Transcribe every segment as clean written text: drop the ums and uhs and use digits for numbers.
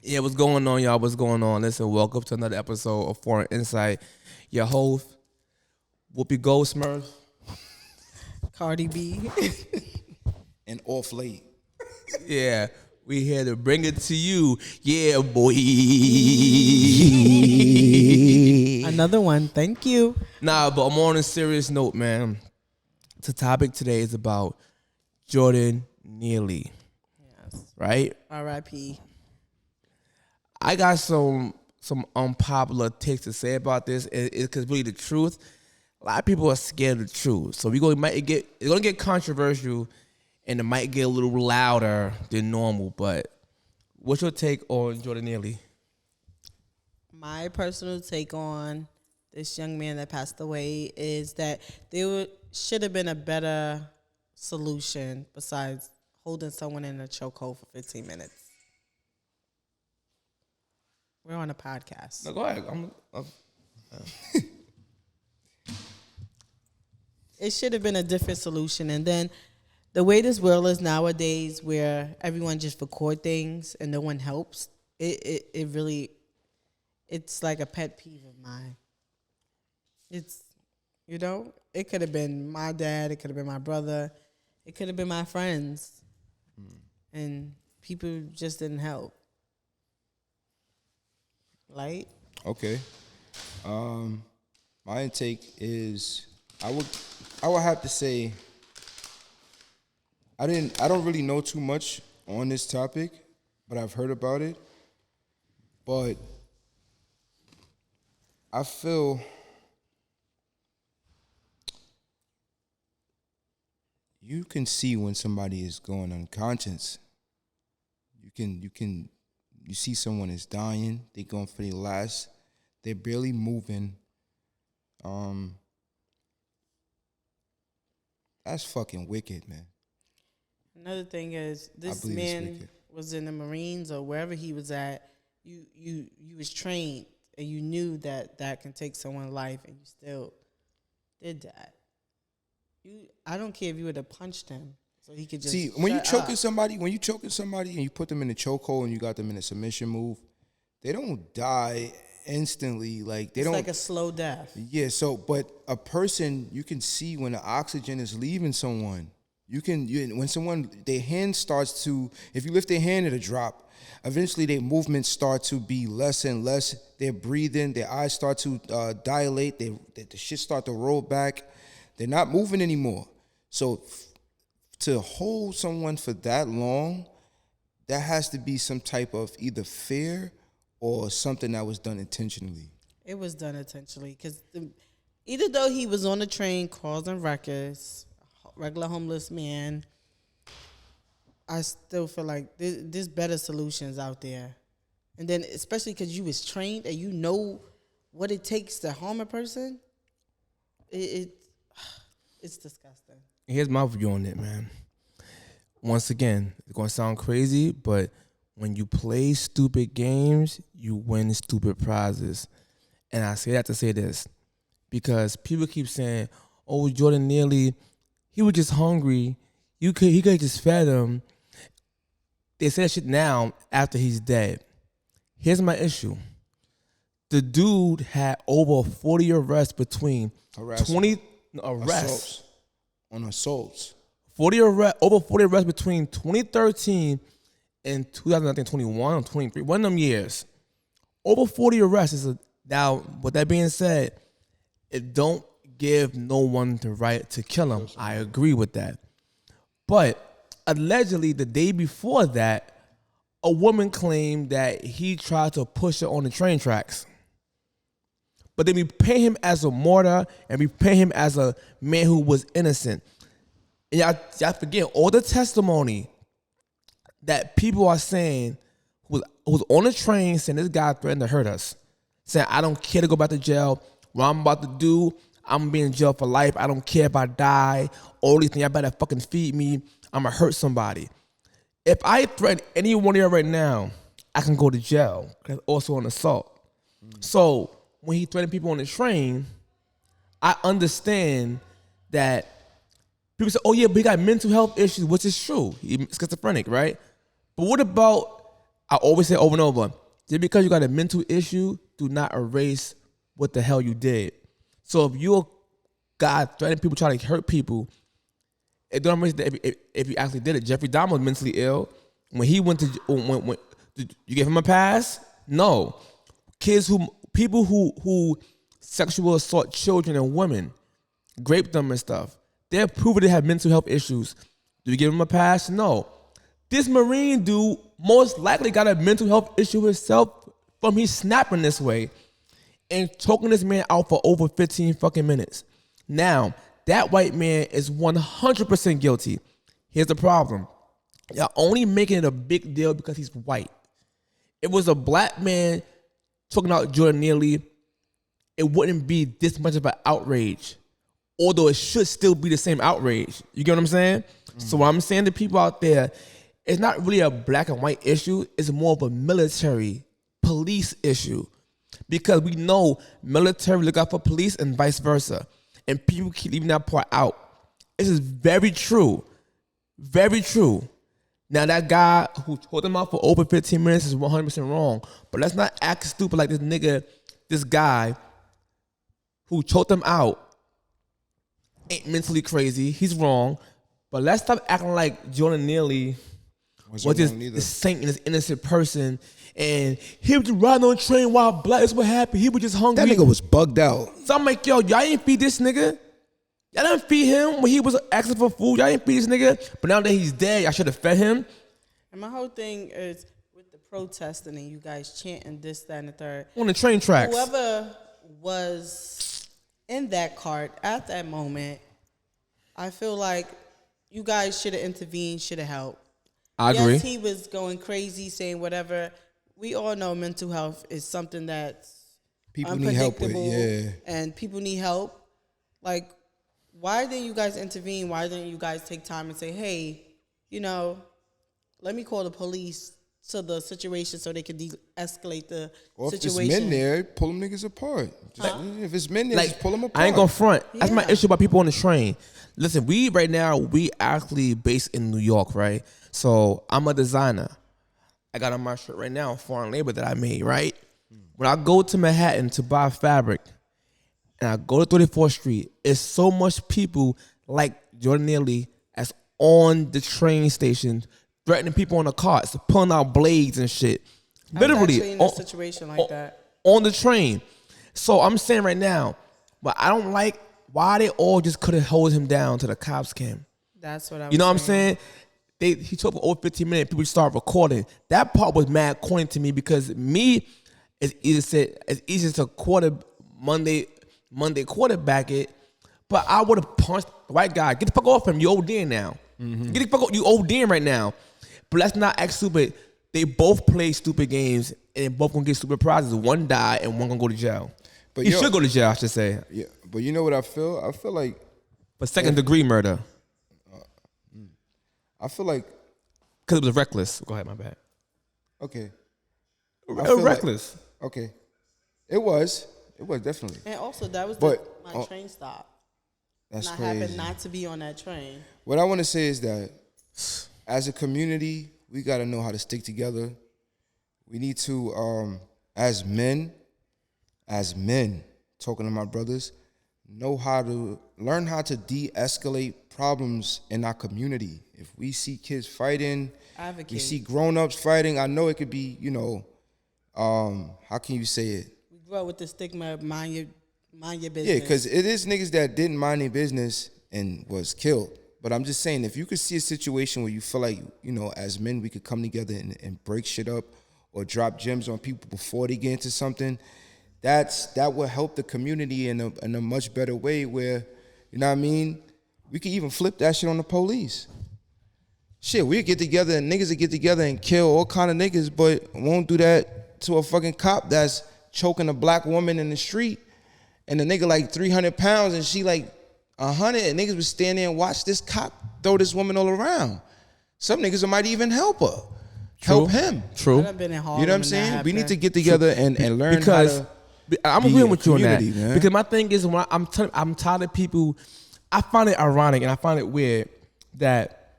Yeah, what's going on, y'all? What's going on? Listen, welcome to another episode of Foreign Insight. Your host, Whoopi Goldsmith. Cardi B. And off late. Yeah, we here to bring it to you. Yeah, boy. Another one. Thank you. Nah, but I'm on a serious note, man. The topic today is about Jordan Neely, Yes. right? R.I.P. I got some unpopular takes to say about this. It's because really the truth. A lot of people are scared of the truth, so it's gonna get controversial, and it might get a little louder than normal. But what's your take on Jordan Neely? My personal take on this young man that passed away is that there should have been a better solution besides holding someone in a chokehold for 15 minutes. We're on a podcast. No, go ahead. It should have been a different solution. And then the way this world is nowadays, where everyone just record things and no one helps, it really, it's like a pet peeve of mine. It's, it could have been my dad, it could have been my brother, it could have been my friends. And people just didn't help. Light? Okay. My intake is I would have to say I don't really know too much on this topic, but I've heard about it. But I feel you can see when somebody is going unconscious. You see someone is dying, they going for their last, they're barely moving. That's fucking wicked, man. Another thing is, this believe it's man wicked. was in the Marines or wherever he was at. You was trained and you knew that can take someone's life, and you still did that. I don't care if you would have punched him, so he could just See, when you choking up. somebody and you put them in a chokehold and you got them in a submission move, they don't die instantly. Like they It's don't. like a slow death. Yeah. So, but a person, you can see when the oxygen is leaving someone. When someone, their hand starts to, if you lift their hand, it'll drop. Eventually, their movements start to be less and less. They're breathing. Their eyes start to dilate. The shit start to roll back. They're not moving anymore. So to hold someone for that long, that has to be some type of either fear or something that was done intentionally. It was done intentionally because either though he was on the train causing ruckus, regular homeless man, I still feel like there's better solutions out there. And then especially because you was trained and you know what it takes to harm a person, it's disgusting. Here's my view on it, man. Once again, it's gonna sound crazy, but when you play stupid games, you win stupid prizes. And I say that to say this, because people keep saying, "Oh, Jordan Neely, he was just hungry. He could have just fed him." They say that shit now after he's dead. Here's my issue: the dude had over 40 arrests between Harassment. 20 arrests. Assaults. On assaults. Over 40 arrests between 2013 and 2021 or 23. One of them years. Over 40 arrests is now. With that being said, it don't give no one the right to kill him. I agree with that. But allegedly, the day before that, a woman claimed that he tried to push her on the train tracks. But then we paint him as a martyr and we paint him as a man who was innocent. And y'all forget all the testimony that people are saying who was on the train saying this guy threatened to hurt us. Saying, I don't care to go back to jail. What I'm about to do, I'm gonna be in jail for life. I don't care if I die. All these things, y'all better fucking feed me. I'm gonna hurt somebody. If I threaten any one of you right now, I can go to jail. That's also an assault. So when he threatened people on the train, I understand that people say, oh yeah, but he got mental health issues, which is true. He's schizophrenic, right? But what about I always say over and over, just because you got a mental issue, do not erase what the hell you did. So if you're a guy threatening people, trying to hurt people, it don't erase that if you actually did it. Jeffrey Dahmer was mentally ill. When he went to, when did you give him a pass? No. People who sexual assault children and women, rape them and stuff, they're proven to have mental health issues. Do you give him a pass? No. This Marine dude most likely got a mental health issue himself from he snapping this way and choking this man out for over 15 fucking minutes. Now, that white man is 100% guilty. Here's the problem. Y'all only making it a big deal because he's white. If it was a black man talking about Jordan Neely, it wouldn't be this much of an outrage. Although it should still be the same outrage. You get what I'm saying? So what I'm saying to people out there, it's not really a black and white issue. It's more of a military, police issue. Because we know military look out for police and vice versa. And people keep leaving that part out. This is very true. Very true. Now that guy who told him out for over 15 minutes is 100% wrong. But let's not act stupid like this guy who choked him out ain't mentally crazy. He's wrong. But let's stop acting like Jordan Neely was this saint and this innocent person. And he was just riding on a train while black. That's what happened. He was just hungry. That nigga was bugged out. So I'm like, yo, y'all ain't feed this nigga. Y'all didn't feed him when he was asking for food. Y'all didn't feed this nigga. But now that he's dead, y'all should have fed him. And my whole thing is with the protesting and you guys chanting this, that, and the third. On the train tracks. Whoever was in that cart at that moment, I feel like you guys should have intervened, should have helped. I agree. Yes, he was going crazy, saying whatever. We all know mental health is something that's people need help with, yeah. And people need help. Like, why didn't you guys intervene? Why didn't you guys take time and say, hey, let me call the police to the situation so they can de-escalate the or situation? If it's men there, pull them niggas apart. If it's men there, just pull them apart. I ain't gonna front. Yeah. That's my issue about people on the train. Listen, we actually based in New York, right? So I'm a designer. I got on my shirt right now, foreign labor that I made, right? When I go to Manhattan to buy fabric, and I go to 34th Street, it's so much people like Jordan Neely as on the train station, threatening people on the carts, pulling out blades and shit. Literally, actually in a situation like that. On the train. So I'm saying right now, but I don't like why they all just couldn't hold him down till the cops came. That's what I was You know what I'm saying? He took for over 15 minutes, people start recording. That part was mad corny to me because it's easy to Monday quarterback it, but I would have punched the white guy. Get the fuck off him. You ODing now. Get the fuck off. You ODing right now. But let's not act stupid. They both play stupid games and both gonna get stupid prizes. One die and one gonna go to jail. But he should go to jail, I should say. Yeah, but you know what I feel? I feel like for second degree murder. I feel like because it was reckless. Go ahead, my bad. Okay. Reckless. Okay. It was definitely. And also, that was my train stop. That's and I crazy. happened not to be on that train. What I want to say is that as a community, we got to know how to stick together. We need to, as men, talking to my brothers, learn how to de-escalate problems in our community. If we see kids fighting, Advocate. we see grown-ups fighting, I know it could be, how can you say it? We grow up with the stigma of mind your business. Yeah, because it is niggas that didn't mind their business and was killed. But I'm just saying, if you could see a situation where you feel like, as men, we could come together and break shit up or drop gems on people before they get into something, that will help the community in a much better way where, you know what I mean? We could even flip that shit on the police. Shit, we'd get together and niggas would get together and kill all kind of niggas, but won't do that to a fucking cop that's choking a black woman in the street and the nigga like 300 pounds and she like 100 and niggas would stand there and watch this cop throw this woman all around. Some niggas might even help her. Help him. True. I've been in You know what I'm saying? We need to get get together and learn because how to I'm be agreeing a with you on that. community, man. Because my thing is, when I'm tired of people. I find it ironic and I find it weird that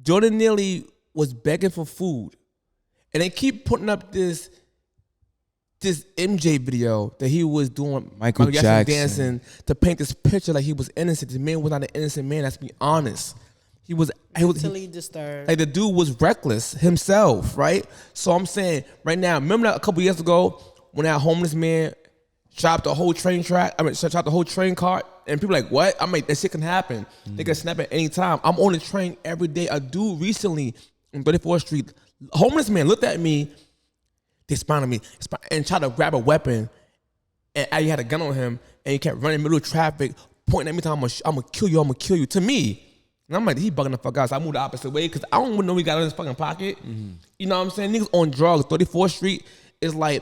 Jordan Neely was begging for food, And they keep putting up this MJ video that he was doing Michael Jackson dancing to paint this picture like he was innocent. The man was not an innocent man. Let's be honest. He was mentally disturbed. Like the dude was reckless himself, right? So I'm saying right now, remember that a couple years ago when that homeless man chopped the whole train track? Chopped the whole train cart, and people like, what? I'm like, that shit can happen. They can snap at any time. I'm on the train every day. A dude recently on 34th Street, homeless man looked at me, they spotted me, and tried to grab a weapon, and I had a gun on him, and he kept running in the middle of traffic, pointing at me, telling I'm gonna kill you, I'm gonna kill you. To me. And I'm like, he bugging the fuck out. So I moved the opposite way because I don't even know he got in his fucking pocket. You know what I'm saying? Niggas on drugs. 34th Street is like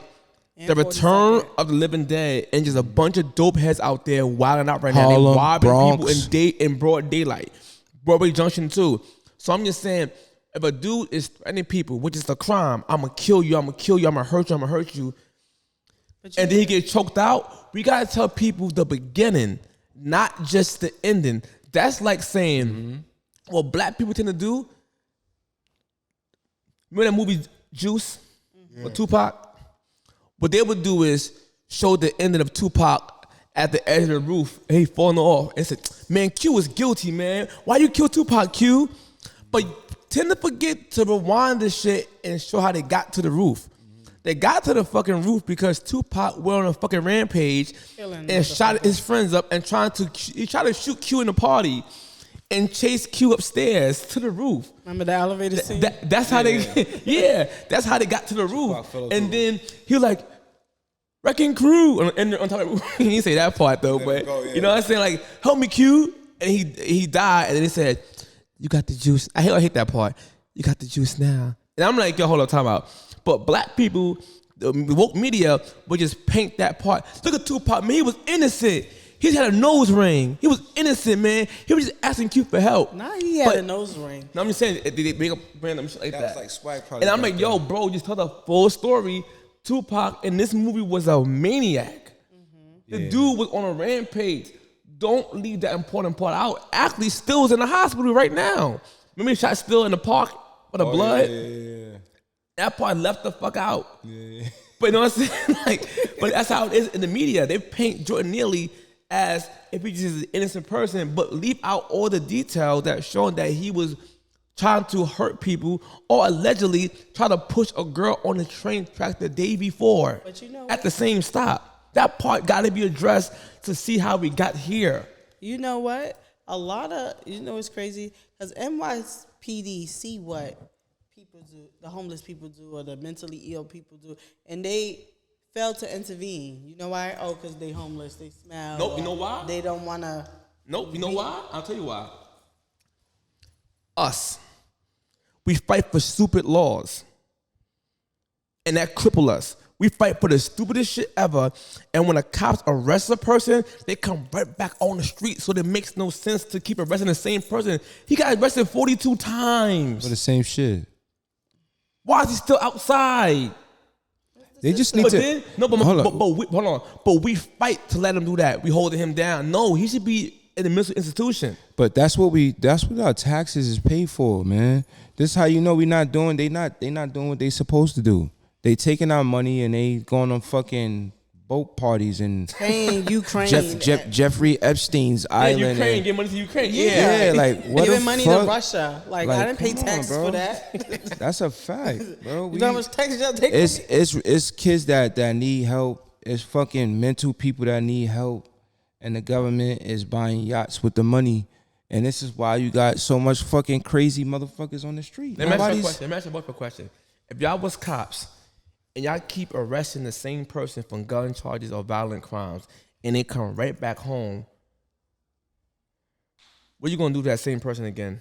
the return of the living dead, and just a bunch of dope heads out there wilding out right Harlem, now. They robbing Bronx. people in broad daylight. Broadway Junction too. So I'm just saying, if a dude is threatening people, which is a crime, I'm gonna kill you, I'm gonna kill you, I'm gonna hurt you, I'm gonna hurt you. And then he gets choked out. We gotta tell people the beginning, not just the ending. That's like saying, what black people tend to do. Remember that movie Juice with Tupac? What they would do is show the ending of Tupac at the edge of the roof, and he falling off, and said, man, Q is guilty, man. Why you kill Tupac, Q? But tend to forget to rewind this shit and show how they got to the roof. They got to the fucking roof because Tupac went on a fucking rampage and shot his friends up and tried to shoot Q in the party and chase Q upstairs to the roof. Remember the elevator scene? That's how they, that's how they got to the roof. And then he was like, wrecking crew on top of the roof. He didn't say that part though, but you know what I'm saying? Like, help me, Q. And he died, and then he said, you got the juice. I hate that part. You got the juice now. And I'm like, yo, hold up, time out. But black people, the woke media, would just paint that part. Look at Tupac, man, he was innocent. He had a nose ring. He was innocent, man. He was just asking Q for help. Nah, he had a nose ring. No, I'm just saying, they make up random shit like that. That's like Spike probably. And I'm like, yo, bro, just tell the full story. Tupac in this movie was a maniac. The dude was on a rampage. Don't leave that important part out. Actually, Still's in the hospital right now. Remember he shot Still in the park with the blood? Yeah. That part left the fuck out. Yeah. But you know what I'm saying? Like, but that's how it is in the media. They paint Jordan Neely as if he's just an innocent person, but leave out all the details that showing that he was trying to hurt people or allegedly try to push a girl on the train track the day before. But you know at the same stop. That part got to be addressed to see how we got here. You know what? A lot of, it's crazy, because NYPD see what people do, the homeless people do, or the mentally ill people do, and they fail to intervene. You know why? Oh, because they homeless, they smell. Nope, you know why? They don't want to. Nope, you know why? I'll tell you why. Us. We fight for stupid laws, and that cripple us. We fight for the stupidest shit ever, and when the cops arrest a person, they come right back on the street, so it makes no sense to keep arresting the same person. He got arrested 42 times. For the same shit. Why is he still outside? They just need to. Hold on. But we fight to let him do that. We holding him down. No, he should be in a mental institution. But that's what our taxes is paid for, man. This is how you know they not doing what they supposed to do. They taking our money and they going on fucking boat parties and Ukraine. Jeffrey Epstein's island. Ukraine, give money to Ukraine. Yeah, like what giving the money fuck? to Russia. Like I didn't pay taxes for that. That's a fact, bro. You know how much taxes y'all take? It's kids that need help. It's fucking mental people that need help, and the government is buying yachts with the money. And this is why you got so much fucking crazy motherfuckers on the street. Let me ask you a question. If y'all was cops and y'all keep arresting the same person from gun charges or violent crimes, and they come right back home, what you gonna do to that same person again?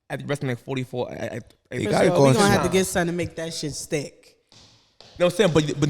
At arresting like 44, we're gonna have to get something to make that shit stick. You know what I'm saying? But